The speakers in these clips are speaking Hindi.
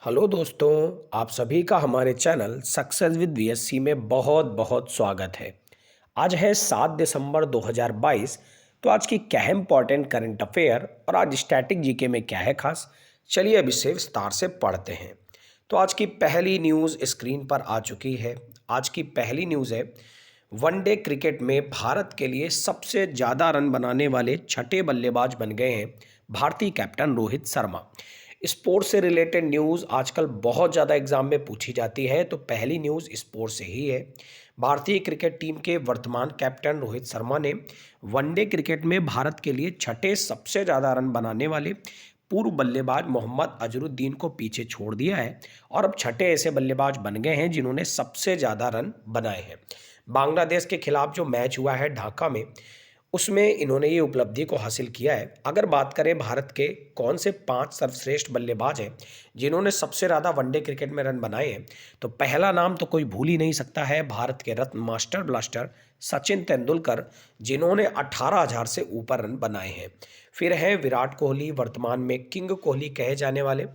हेलो दोस्तों, आप सभी का हमारे चैनल सक्सेस विद वीएससी में बहुत बहुत स्वागत है। आज है 7 दिसंबर 2022। तो आज की क्या है इंपॉर्टेंट करंट अफेयर और आज स्टैटिक जीके में क्या है खास, चलिए अब इसे विस्तार से पढ़ते हैं। तो आज की पहली न्यूज़ स्क्रीन पर आ चुकी है। आज की पहली न्यूज़ है, वनडे क्रिकेट में भारत के लिए सबसे ज़्यादा रन बनाने वाले छठे बल्लेबाज बन गए हैं भारतीय कैप्टन रोहित शर्मा। स्पोर्ट्स से रिलेटेड न्यूज़ आजकल बहुत ज़्यादा एग्जाम में पूछी जाती है, तो पहली न्यूज़ स्पोर्ट्स से ही है। भारतीय क्रिकेट टीम के वर्तमान कैप्टन रोहित शर्मा ने वनडे क्रिकेट में भारत के लिए छठे सबसे ज़्यादा रन बनाने वाले पूर्व बल्लेबाज मोहम्मद अजरुद्दीन को पीछे छोड़ दिया है और अब छठे ऐसे बल्लेबाज बन गए हैं जिन्होंने सबसे ज़्यादा रन बनाए हैं। बांग्लादेश के खिलाफ जो मैच हुआ है ढाका में, उसमें इन्होंने ये उपलब्धि को हासिल किया है। अगर बात करें भारत के कौन से 5 सर्वश्रेष्ठ बल्लेबाज हैं जिन्होंने सबसे ज़्यादा वनडे क्रिकेट में रन बनाए हैं, तो पहला नाम तो कोई भूल ही नहीं सकता है, भारत के रत्न मास्टर ब्लास्टर सचिन तेंदुलकर, जिन्होंने 18,000 से ऊपर रन बनाए हैं। फिर हैं विराट कोहली, वर्तमान में किंग कोहली कहे जाने वाले,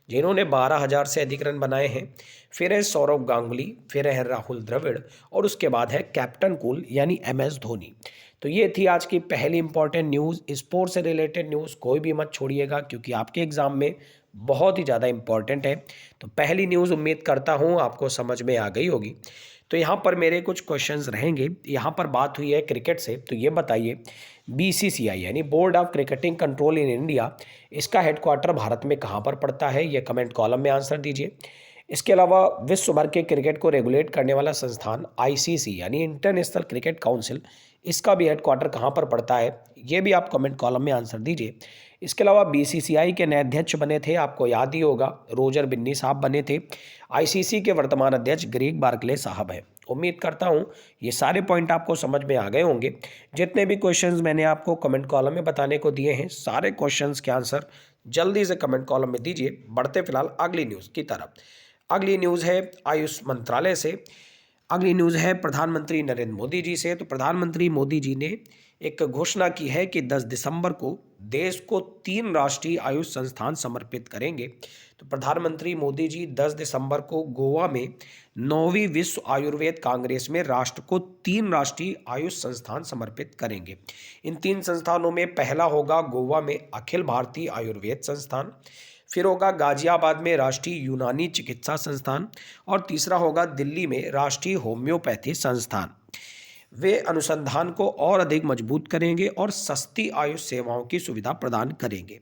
जिन्होंने 12,000 से अधिक रन बनाए हैं। फिर है सौरव गांगुली, फिर है राहुल द्रविड़ और उसके बाद है कैप्टन कूल यानी MS धोनी। तो ये थी आज की पहली इंपॉर्टेंट न्यूज़। स्पोर्ट्स से रिलेटेड न्यूज़ कोई भी मत छोड़िएगा क्योंकि आपके एग्ज़ाम में बहुत ही ज़्यादा इंपॉर्टेंट है। तो पहली न्यूज़ उम्मीद करता हूँ आपको समझ में आ गई होगी। तो यहाँ पर मेरे कुछ क्वेश्चंस रहेंगे। यहाँ पर बात हुई है क्रिकेट से, तो ये बताइए BCCI यानी board of cricketing control in India, इसका हेडक्वार्टर भारत में कहाँ पर पड़ता है? ये कमेंट कॉलम में आंसर दीजिए। इसके अलावा विश्व भर के क्रिकेट को रेगुलेट करने वाला संस्थान ICC यानी इंटरनेशनल क्रिकेट काउंसिल, इसका भी हेडक्वार्टर कहाँ पर पड़ता है? ये भी आप कमेंट कॉलम में आंसर दीजिए। इसके अलावा BCCI के नए अध्यक्ष बने थे, आपको याद ही होगा, रोजर बिन्नी साहब बने थे। ICC के वर्तमान अध्यक्ष ग्रेग बार्कले साहब हैं। उम्मीद करता हूँ ये सारे पॉइंट आपको समझ में आ गए होंगे। जितने भी क्वेश्चंस मैंने आपको कमेंट कॉलम में बताने को दिए हैं, सारे क्वेश्चंस के आंसर जल्दी से कमेंट कॉलम में दीजिए। बढ़ते फिलहाल अगली न्यूज़ की तरफ। अगली न्यूज़ है आयुष मंत्रालय से। अगली न्यूज़ है प्रधानमंत्री नरेंद्र मोदी जी से। तो प्रधानमंत्री मोदी जी ने एक घोषणा की है कि 10 दिसंबर को देश को 3 राष्ट्रीय आयुष संस्थान समर्पित करेंगे। तो प्रधानमंत्री मोदी जी 10 दिसंबर को गोवा में 9वीं विश्व आयुर्वेद कांग्रेस में राष्ट्र को 3 राष्ट्रीय आयुष संस्थान समर्पित करेंगे। इन 3 संस्थानों में पहला होगा गोवा में अखिल भारतीय आयुर्वेद संस्थान, फिर होगा गाजियाबाद में राष्ट्रीय यूनानी चिकित्सा संस्थान और तीसरा होगा दिल्ली में राष्ट्रीय होम्योपैथी संस्थान। वे अनुसंधान को और अधिक मजबूत करेंगे और सस्ती आयुष सेवाओं की सुविधा प्रदान करेंगे।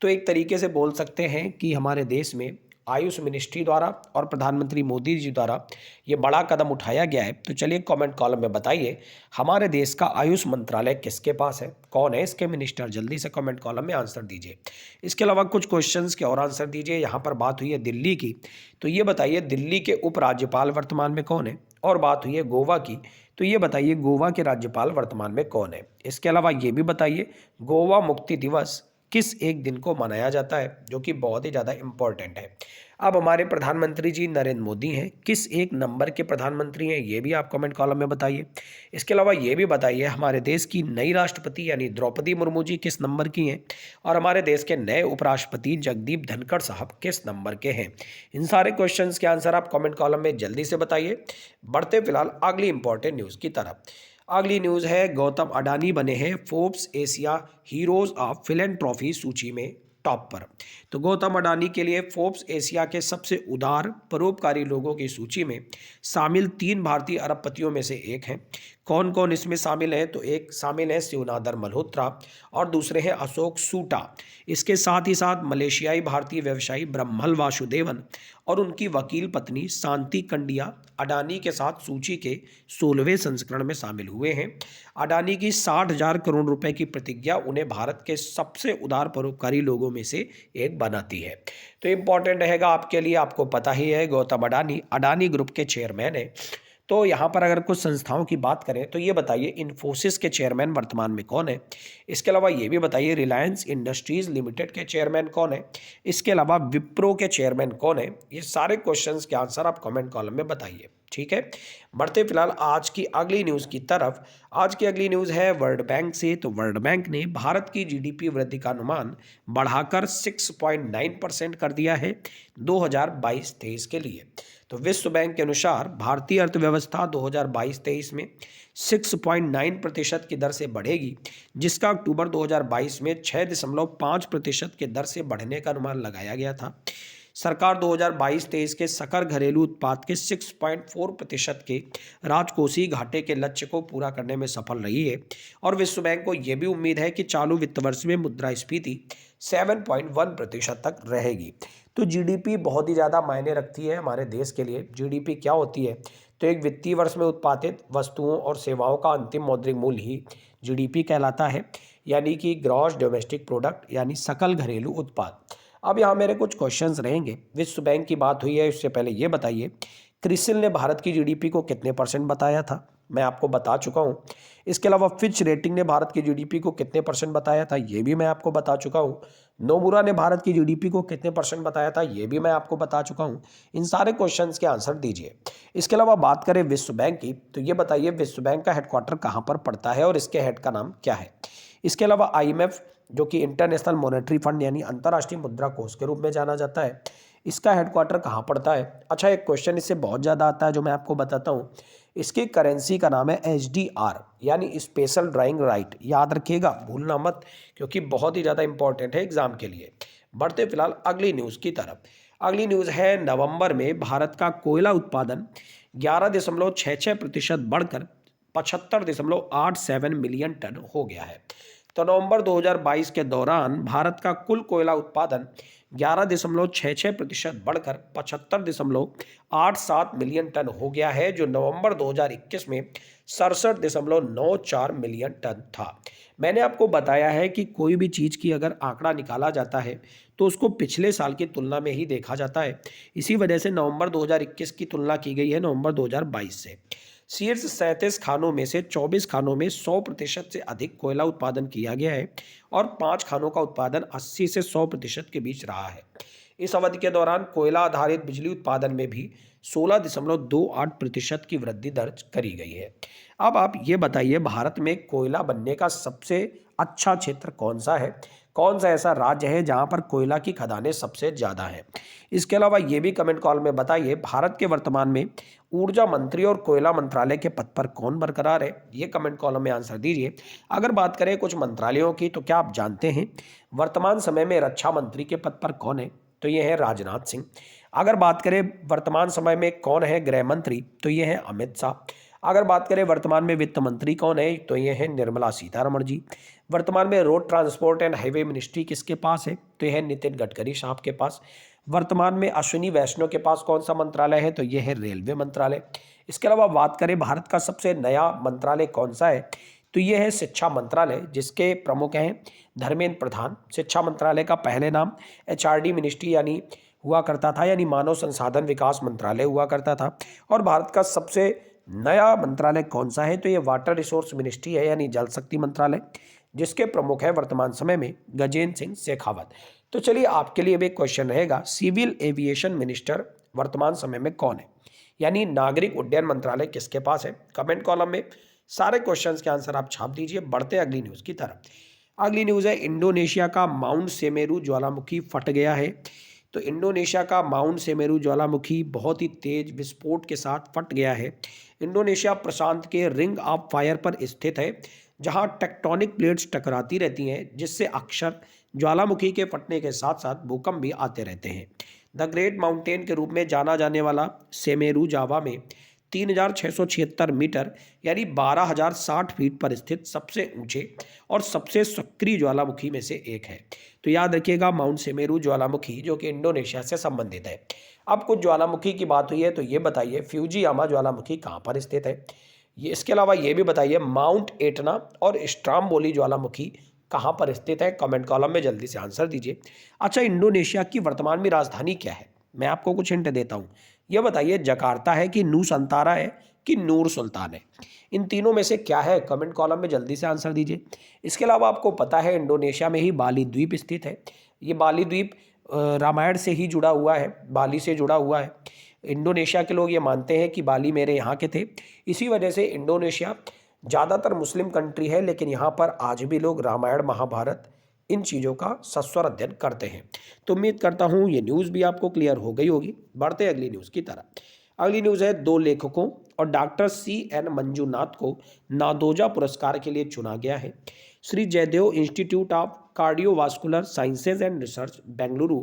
तो एक तरीके से बोल सकते हैं कि हमारे देश में आयुष मिनिस्ट्री द्वारा और प्रधानमंत्री मोदी जी द्वारा ये बड़ा कदम उठाया गया है। तो चलिए कमेंट कॉलम में बताइए हमारे देश का आयुष मंत्रालय किसके पास है, कौन है इसके मिनिस्टर? जल्दी से कमेंट कॉलम में आंसर दीजिए। इसके अलावा कुछ क्वेश्चंस के और आंसर दीजिए। यहाँ पर बात हुई है दिल्ली की, तो ये बताइए दिल्ली के उपराज्यपाल वर्तमान में कौन है? और बात हुई है गोवा की, तो ये बताइए गोवा के राज्यपाल वर्तमान में कौन है? इसके अलावा ये भी बताइए गोवा मुक्ति दिवस किस एक दिन को मनाया जाता है, जो कि बहुत ही ज़्यादा इम्पोर्टेंट है। अब हमारे प्रधानमंत्री जी नरेंद्र मोदी हैं, किस एक नंबर के प्रधानमंत्री हैं, ये भी आप कमेंट कॉलम में बताइए। इसके अलावा ये भी बताइए हमारे देश की नई राष्ट्रपति यानी द्रौपदी मुर्मू जी किस नंबर की हैं और हमारे देश के नए उपराष्ट्रपति जगदीप धनखड़ साहब किस नंबर के हैं। इन सारे क्वेश्चंस के आंसर आप कमेंट कॉलम में जल्दी से बताइए। बढ़ते फिलहाल अगली इंपॉर्टेंट न्यूज़ की तरफ। अगली न्यूज़ है गौतम अडानी बने हैं Forbes Asia heroes of philanthropy सूची में टॉप पर। तो गौतम अडानी के लिए फोर्ब्स एशिया के सबसे उदार परोपकारी लोगों की सूची में शामिल 3 भारतीय अरबपतियों में से एक हैं। कौन कौन इसमें शामिल हैं? तो एक शामिल है शिवनादर मल्होत्रा और दूसरे हैं अशोक सूटा। इसके साथ ही साथ मलेशियाई भारतीय व्यवसायी ब्रह्मल वासुदेवन और उनकी वकील पत्नी शांति कंडिया अडानी के साथ सूची के 16वें संस्करण में शामिल हुए हैं। अडानी की 60,000 करोड़ रुपए की प्रतिज्ञा उन्हें भारत के सबसे उदार परोपकारी लोगों में से एक बनाती है। तो इम्पॉर्टेंट रहेगा आपके लिए, आपको पता ही है गौतम अडानी अडानी ग्रुप के चेयरमैन है। तो यहाँ पर अगर कुछ संस्थाओं की बात करें तो ये बताइए इन्फोसिस के चेयरमैन वर्तमान में कौन है? इसके अलावा ये भी बताइए रिलायंस इंडस्ट्रीज लिमिटेड के चेयरमैन कौन है? इसके अलावा विप्रो के चेयरमैन कौन है? ये सारे क्वेश्चंस के आंसर आप कमेंट कॉलम में बताइए। ठीक है, बढ़ते फिलहाल आज की अगली न्यूज़ की तरफ। आज की अगली न्यूज़ है वर्ल्ड बैंक से। तो वर्ल्ड बैंक ने भारत की जीडीपी वृद्धि का अनुमान बढ़ाकर 6.9% कर दिया है 2022-23 के लिए। तो विश्व बैंक के अनुसार भारतीय अर्थव्यवस्था 2022-23 में 6.9% की दर से बढ़ेगी, जिसका अक्टूबर 2022 में 6.5% के दर से बढ़ने का अनुमान लगाया गया था। सरकार 2022-23 के सकल घरेलू उत्पाद के 6.4% के राजकोषीय घाटे के लक्ष्य को पूरा करने में सफल रही है और विश्व बैंक को यह भी उम्मीद है कि चालू वित्त वर्ष में मुद्रास्फीति 7.1% तक रहेगी। तो जीडीपी बहुत ही ज़्यादा मायने रखती है हमारे देश के लिए। जीडीपी क्या होती है? तो एक वित्तीय वर्ष में उत्पादित वस्तुओं और सेवाओं का अंतिम मौद्रिक मूल्य ही जीडीपी कहलाता है, यानी कि ग्रॉस डोमेस्टिक प्रोडक्ट, यानी सकल घरेलू उत्पाद। अब यहाँ मेरे कुछ क्वेश्चंस रहेंगे। विश्व बैंक की बात हुई है, इससे पहले ये बताइए क्रिसिल ने भारत की जीडीपी को कितने % बताया था? मैं आपको बता चुका हूँ। इसके अलावा फिच रेटिंग ने भारत की जीडीपी को कितने % बताया था? ये भी मैं आपको बता चुका हूँ। नोमुरा ने भारत की जीडीपी को कितने % बताया था? ये भी मैं आपको बता चुका हूँ। इन सारे क्वेश्चंस के आंसर दीजिए। इसके अलावा बात करें विश्व बैंक की, तो ये बताइए विश्व बैंक का हेडक्वार्टर कहाँ पर पड़ता है और इसके हेड का नाम क्या है? इसके अलावा आईएमएफ, जो कि इंटरनेशनल मॉनेटरी फंड यानी अंतर्राष्ट्रीय मुद्रा कोष के रूप में जाना जाता है, इसका हेडक्वार्टर कहाँ पड़ता है? अच्छा, एक क्वेश्चन इससे बहुत ज़्यादा आता है जो मैं आपको बताता हूँ। इसकी करेंसी का नाम है एचडीआर, यानी स्पेशल ड्राइंग राइट। याद रखिएगा, भूलना मत, क्योंकि बहुत ही ज़्यादा इंपॉर्टेंट है एग्जाम के लिए। बढ़ते फिलहाल अगली न्यूज़ की तरफ। अगली न्यूज़ है नवंबर में भारत का कोयला उत्पादन 11.66% बढ़कर 75.87 मिलियन टन हो गया है। तो नवंबर 2022 के दौरान भारत का कुल कोयला उत्पादन 11.66% बढ़कर 75.87 मिलियन टन हो गया है, जो नवंबर 2021 में 67.94 मिलियन टन था। मैंने आपको बताया है कि कोई भी चीज़ की अगर आंकड़ा निकाला जाता है तो उसको पिछले साल की तुलना में ही देखा जाता है। इसी वजह से नवंबर 2021 की तुलना की गई है नवंबर 2022 से। शीर्ष 37 खानों में से 24 खानों में 100% से अधिक कोयला उत्पादन किया गया है और 5 खानों का उत्पादन 80 से 100% के बीच रहा है। इस अवधि के दौरान कोयला आधारित बिजली उत्पादन में भी 16.28% की वृद्धि दर्ज करी गई है। अब आप ये बताइए भारत में कोयला बनने का सबसे अच्छा क्षेत्र कौन सा है? कौन सा ऐसा राज्य है जहां पर कोयला की खदानें सबसे ज़्यादा हैं? इसके अलावा ये भी कमेंट कॉल में बताइए भारत के वर्तमान में ऊर्जा मंत्री और कोयला मंत्रालय के पद पर कौन बरकरार है? ये कमेंट कॉलम में आंसर दीजिए। अगर बात करें कुछ मंत्रालयों की, तो क्या आप जानते हैं वर्तमान समय में रक्षा मंत्री के पद पर कौन है? तो ये है राजनाथ सिंह। अगर बात करें वर्तमान समय में कौन है गृह मंत्री, तो ये है अमित शाह। अगर बात करें वर्तमान में वित्त मंत्री कौन है, तो ये है निर्मला सीतारमण जी। वर्तमान में road transport and highway ministry किसके पास है? तो यह है नितिन गडकरी साहब के पास। वर्तमान में अश्विनी वैष्णव के पास कौन सा मंत्रालय है? तो यह है रेलवे मंत्रालय। इसके अलावा बात करें भारत का सबसे नया मंत्रालय कौन सा है, तो यह है शिक्षा मंत्रालय, जिसके प्रमुख हैं धर्मेंद्र प्रधान। शिक्षा मंत्रालय का पहले नाम एचआरडी मिनिस्ट्री यानी हुआ करता था, यानी मानव संसाधन विकास मंत्रालय हुआ करता था। और भारत का सबसे नया मंत्रालय कौन सा है, तो ये वाटर रिसोर्स मिनिस्ट्री है, यानी जल शक्ति मंत्रालय, जिसके प्रमुख है वर्तमान समय में गजेंद्र सिंह शेखावत। तो चलिए आपके लिए भी एक क्वेश्चन रहेगा, सिविल एविएशन मिनिस्टर वर्तमान समय में कौन है, यानी नागरिक उड्डयन मंत्रालय किसके पास है? कमेंट कॉलम में सारे क्वेश्चंस के आंसर आप छाप दीजिए। बढ़ते अगली न्यूज़ की तरफ। अगली न्यूज़ है इंडोनेशिया का माउंट सेमेरू ज्वालामुखी फट गया है। तो इंडोनेशिया का माउंट सेमेरू ज्वालामुखी बहुत ही तेज विस्फोट के साथ फट गया है। इंडोनेशिया प्रशांत के रिंग ऑफ फायर पर स्थित है, जहां टेक्टोनिक प्लेट्स टकराती रहती हैं, जिससे अक्सर ज्वालामुखी के फटने के साथ साथ भूकंप भी आते रहते हैं। द ग्रेट माउंटेन के रूप में जाना जाने वाला सेमेरू जावा में 3676 मीटर यानी 12060 फीट पर स्थित सबसे ऊंचे और सबसे सक्रिय ज्वालामुखी में से एक है। तो याद रखिएगा माउंट सेमेरू ज्वालामुखी जो कि इंडोनेशिया से संबंधित है। अब कुछ ज्वालामुखी की बात हुई है, तो ये बताइए फ्यूजियामा ज्वालामुखी कहाँ पर स्थित है? ये इसके अलावा ये भी बताइए माउंट एटना और स्ट्राम्बोली ज्वालामुखी कहाँ पर स्थित है? कमेंट कॉलम में जल्दी से आंसर दीजिए। अच्छा, इंडोनेशिया की वर्तमान में राजधानी क्या है? मैं आपको कुछ हिंट देता हूँ। ये बताइए जकार्ता है कि नूसंतारा है कि नूर सुल्तान है? इन तीनों में से क्या है? कमेंट कॉलम में जल्दी से आंसर दीजिए। इसके अलावा आपको पता है इंडोनेशिया में ही बाली द्वीप स्थित है। ये बाली द्वीप रामायण से ही जुड़ा हुआ है, बाली से जुड़ा हुआ है। इंडोनेशिया के लोग ये मानते हैं कि बाली मेरे यहाँ के थे। इसी वजह से इंडोनेशिया ज़्यादातर मुस्लिम कंट्री है, लेकिन यहाँ पर आज भी लोग रामायण महाभारत इन चीज़ों का सस्वर अध्ययन करते हैं। तो उम्मीद करता हूँ ये न्यूज़ भी आपको क्लियर हो गई होगी। बढ़ते अगली न्यूज़ की तरफ। अगली न्यूज़ है, 2 लेखकों और डॉक्टर CN मंजूनाथ को नादोजा पुरस्कार के लिए चुना गया है। Shri Jayadeva institute of cardiovascular sciences and research Bengaluru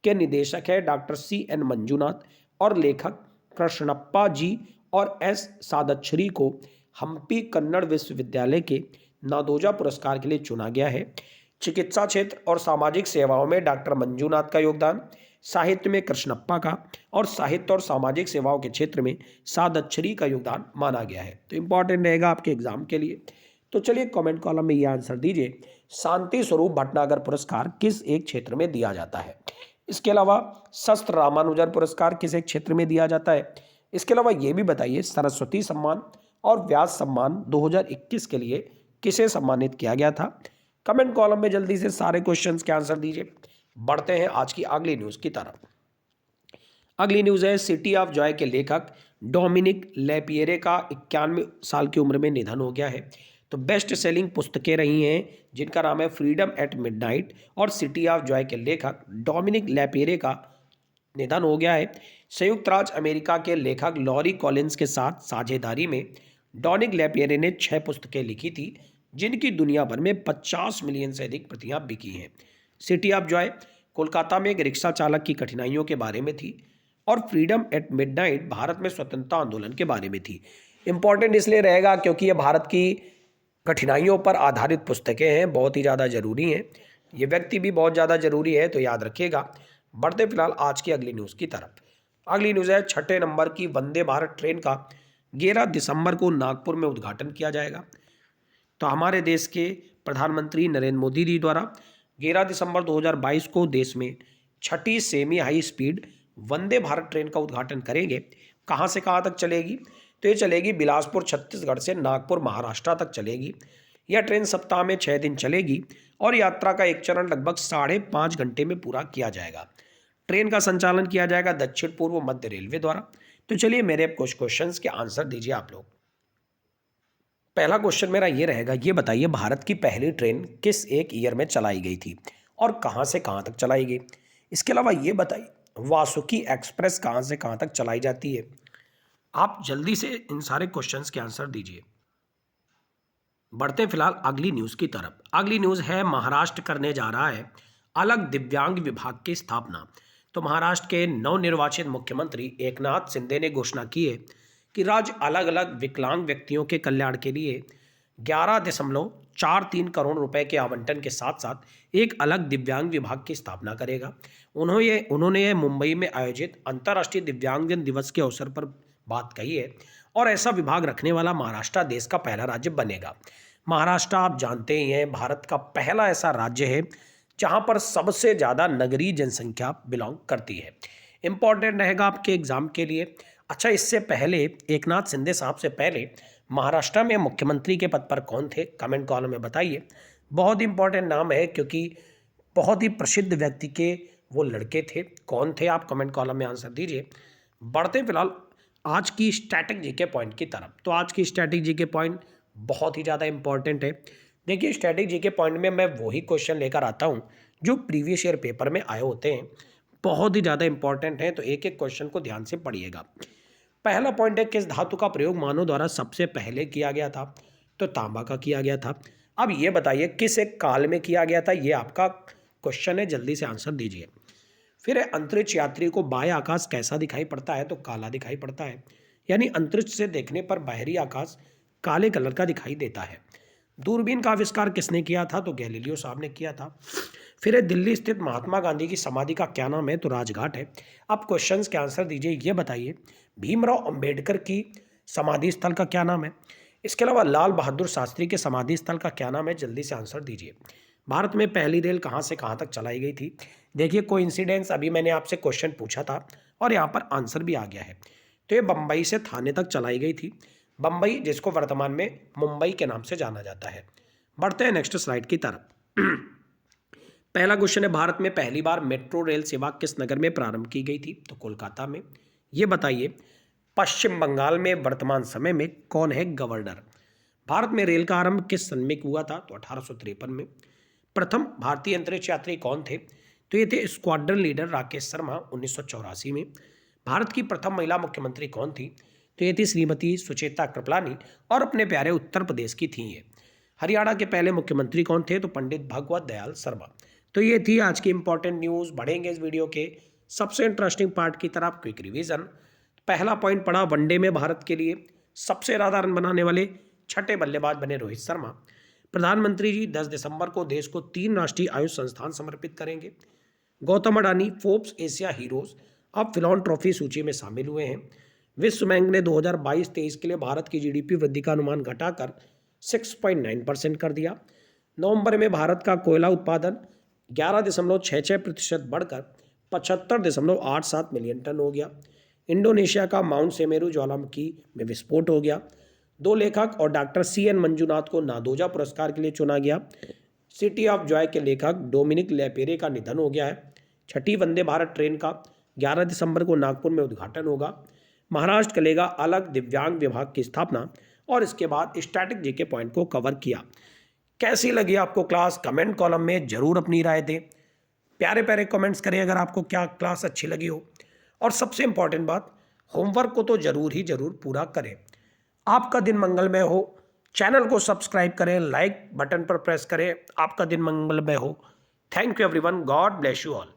के निदेशक है डॉक्टर CN मंजूनाथ और लेखक कृष्णप्पा जी और S सादच्छरी को हम्पी कन्नड़ विश्वविद्यालय के नादोजा पुरस्कार के लिए चुना गया है। चिकित्सा क्षेत्र और सामाजिक सेवाओं में डॉक्टर मंजूनाथ का योगदान, साहित्य में कृष्णप्पा का और साहित्य और सामाजिक सेवाओं के क्षेत्र में सादच्छरी का योगदान माना गया है। तो इंपॉर्टेंट रहेगा आपके एग्जाम के लिए। तो चलिए कमेंट कॉलम में ये आंसर दीजिए, शांति स्वरूप भटनागर पुरस्कार किस एक क्षेत्र में दिया जाता है। इसके अलावा शस्त्र रामानुजन पुरस्कार किस एक क्षेत्र में दिया जाता है। इसके अलावा ये भी बताइए, सरस्वती सम्मान और व्यास सम्मान 2021 के लिए किसे सम्मानित किया गया था। कमेंट कॉलम में जल्दी से सारे क्वेश्चंस के आंसर दीजिए। बढ़ते हैं आज की अगली न्यूज़ की तरफ। अगली न्यूज़ है, सिटी ऑफ जॉय के लेखक डोमिनिक लैपिएरे का 91 साल की उम्र में निधन हो गया है। तो बेस्ट सेलिंग पुस्तकें रही हैं जिनका नाम है फ्रीडम एट मिडनाइट और सिटी ऑफ जॉय के लेखक डोमिनिक लैपिएरे का निधन हो गया है। संयुक्त राज्य अमेरिका के लेखक लॉरी कॉलिंस के साथ साझेदारी में डोमिनिक लैपिएरे ने 6 पुस्तकें लिखी थी जिनकी दुनिया भर में 50 मिलियन से अधिक प्रतियां बिकी हैं। सिटी ऑफ जॉय कोलकाता में एक रिक्शा चालक की कठिनाइयों के बारे में थी और फ्रीडम एट मिडनाइट भारत में स्वतंत्रता आंदोलन के बारे में थी। इंपॉर्टेंट इसलिए रहेगा क्योंकि ये भारत की कठिनाइयों पर आधारित पुस्तकें हैं, बहुत ही ज़्यादा जरूरी हैं। ये व्यक्ति भी बहुत ज़्यादा जरूरी है, तो याद रखिएगा। बढ़ते फिलहाल आज की अगली न्यूज़ की तरफ। अगली न्यूज़ है, 6ठे नंबर की वंदे भारत ट्रेन का 11 दिसंबर को नागपुर में उद्घाटन किया जाएगा। तो हमारे देश के प्रधानमंत्री नरेंद्र मोदी जी द्वारा 11 दिसंबर 2022 को देश में 6ठी semi high speed Vande Bharat train का उद्घाटन करेंगे। कहाँ से कहाँ तक चलेगी? तो ये चलेगी बिलासपुर छत्तीसगढ़ से नागपुर महाराष्ट्र तक चलेगी। यह ट्रेन सप्ताह में 6 दिन चलेगी और यात्रा का एक चरण लगभग 5.5 घंटे में पूरा किया जाएगा। ट्रेन का संचालन किया जाएगा दक्षिण पूर्व मध्य रेलवे द्वारा। तो चलिए मेरे कुछ क्वेश्चंस के आंसर दीजिए आप लोग। पहला क्वेश्चन मेरा ये रहेगा, ये बताइए भारत की पहली ट्रेन किस एक ईयर में चलाई गई थी और कहाँ से कहाँ तक चलाई गई। इसके अलावा ये बताइए वासुकी एक्सप्रेस कहाँ से कहाँ तक चलाई जाती है। आप जल्दी से इन सारे क्वेश्चंस के आंसर दीजिए। बढ़ते फिलहाल अगली न्यूज़ की तरफ। अगली न्यूज़ है, महाराष्ट्र करने जा रहा है अलग दिव्यांग विभाग की स्थापना। तो महाराष्ट्र के नवनिर्वाचित मुख्यमंत्री एकनाथ शिंदे ने घोषणा की है कि राज्य अलग अलग विकलांग व्यक्तियों के कल्याण के लिए 11.43 करोड़ रुपए के आवंटन के साथ साथ एक अलग दिव्यांग विभाग की स्थापना करेगा। उन्होंने ये मुंबई में आयोजित अंतर्राष्ट्रीय दिव्यांगजन दिवस के अवसर पर बात कही है और ऐसा विभाग रखने वाला महाराष्ट्र देश का पहला राज्य बनेगा। महाराष्ट्र आप जानते ही हैं भारत का पहला ऐसा राज्य है जहां पर सबसे ज़्यादा नगरीय जनसंख्या बिलोंग करती है। इंपॉर्टेंट रहेगा आपके एग्जाम के लिए। अच्छा, इससे पहले एकनाथ शिंदे साहब से पहले महाराष्ट्र में मुख्यमंत्री के पद पर कौन थे? कमेंट कॉलम में बताइए। बहुत इंपॉर्टेंट नाम है क्योंकि बहुत ही प्रसिद्ध व्यक्ति के वो लड़के थे। कौन थे? आप कमेंट कॉलम में आंसर दीजिए। बढ़ते फिलहाल आज की स्टैटिक जीके पॉइंट की तरफ। तो आज की स्टैटिक जीके पॉइंट बहुत ही ज़्यादा इंपॉर्टेंट है। देखिए, स्टैटिक जीके पॉइंट में मैं वही क्वेश्चन लेकर आता हूँ जो प्रीवियस ईयर पेपर में आए होते हैं। बहुत ही ज़्यादा इंपॉर्टेंट है, तो एक एक क्वेश्चन को ध्यान से पढ़िएगा। पहला पॉइंट है, किस धातु का प्रयोग मानव द्वारा सबसे पहले किया गया था? तो तांबा का किया गया था। अब ये बताइए किस एक काल में किया गया था? ये आपका क्वेश्चन है, जल्दी से आंसर दीजिए। फिर है, अंतरिक्ष यात्री को बाह्य आकाश कैसा दिखाई पड़ता है? तो काला दिखाई पड़ता है, यानी अंतरिक्ष से देखने पर बाहरी आकाश काले कलर का दिखाई देता है। दूरबीन का आविष्कार किसने किया था? तो गैलीलियो साहब ने किया था। फिर है, दिल्ली स्थित महात्मा गांधी की समाधि का क्या नाम है? तो राजघाट है। अब क्वेश्चंस के आंसर दीजिए। ये बताइए भीमराव अंबेडकर की समाधि स्थल का क्या नाम है? इसके अलावा लाल बहादुर शास्त्री के समाधि स्थल का क्या नाम है? जल्दी से आंसर दीजिए। भारत में पहली रेल कहाँ से कहाँ तक चलाई गई थी? देखिए, कोइंसिडेंस, अभी मैंने आपसे क्वेश्चन पूछा था और यहाँ पर आंसर भी आ गया है। तो ये बम्बई से थाने तक चलाई गई थी। बम्बई, जिसको वर्तमान में मुंबई के नाम से जाना जाता है। बढ़ते हैं नेक्स्ट स्लाइड की तरफ। पहला क्वेश्चन है, भारत में पहली बार मेट्रो रेल सेवा किस नगर में प्रारंभ की गई थी? तो कोलकाता में। ये बताइए, पश्चिम बंगाल में वर्तमान समय में कौन है गवर्नर? भारत में रेल का आरंभ किस सन में हुआ था? तो 1853 में। प्रथम भारतीय अंतरिक्ष यात्री कौन थे? तो ये थे स्क्वाड्रन लीडर राकेश शर्मा 1984 में। भारत की प्रथम महिला मुख्यमंत्री कौन थी? तो ये थी श्रीमती सुचेता कृपलानी और अपने प्यारे उत्तर प्रदेश की थी ये। हरियाणा के पहले मुख्यमंत्री कौन थे? तो पंडित भगवत दयाल शर्मा। तो ये थी आज की इंपॉर्टेंट न्यूज़। बढ़ेंगे इस वीडियो के सबसे इंटरेस्टिंग पार्ट की तरफ, क्विक रिवीजन। पहला पॉइंट पढ़ा, वनडे में भारत के लिए सबसे ज़्यादा रन बनाने वाले छठे बल्लेबाज बने रोहित शर्मा। प्रधानमंत्री जी 10 दिसंबर को देश को 3 राष्ट्रीय आयुष संस्थान समर्पित करेंगे। Gautam Adani Forbes Asia heroes अब फिलॉन्ट्रॉफी सूची में शामिल हुए हैं। विश्व बैंक ने 2022-23 के लिए भारत की जीडीपी वृद्धि का अनुमान घटाकर 6.9% कर दिया। नवंबर में भारत का कोयला उत्पादन 11.66% बढ़कर 75.87 मिलियन टन हो गया। इंडोनेशिया का माउंट सेमेरू ज्वालामुखी में विस्फोट हो गया। 2 लेखक और डॉक्टर CN मंजुनाथ को नादोजा पुरस्कार के लिए चुना गया। सिटी ऑफ जॉय के लेखक डोमिनिक लेपेरे का निधन हो गया है। छठी वंदे भारत ट्रेन का 11 दिसंबर को नागपुर में उद्घाटन होगा। महाराष्ट्र करेगा अलग दिव्यांग विभाग की स्थापना। और इसके बाद स्टैटिक जीके पॉइंट को कवर किया। कैसी लगी आपको क्लास? कमेंट कॉलम में जरूर अपनी राय दें। प्यारे प्यारे कमेंट्स करें अगर आपको क्या क्लास अच्छी लगी हो। और सबसे इंपॉर्टेंट बात, होमवर्क को तो जरूर पूरा करें। आपका दिन मंगलमय हो। चैनल को सब्सक्राइब करें, लाइक बटन पर प्रेस करें। आपका दिन मंगलमय हो। Thank you everyone, God bless you all.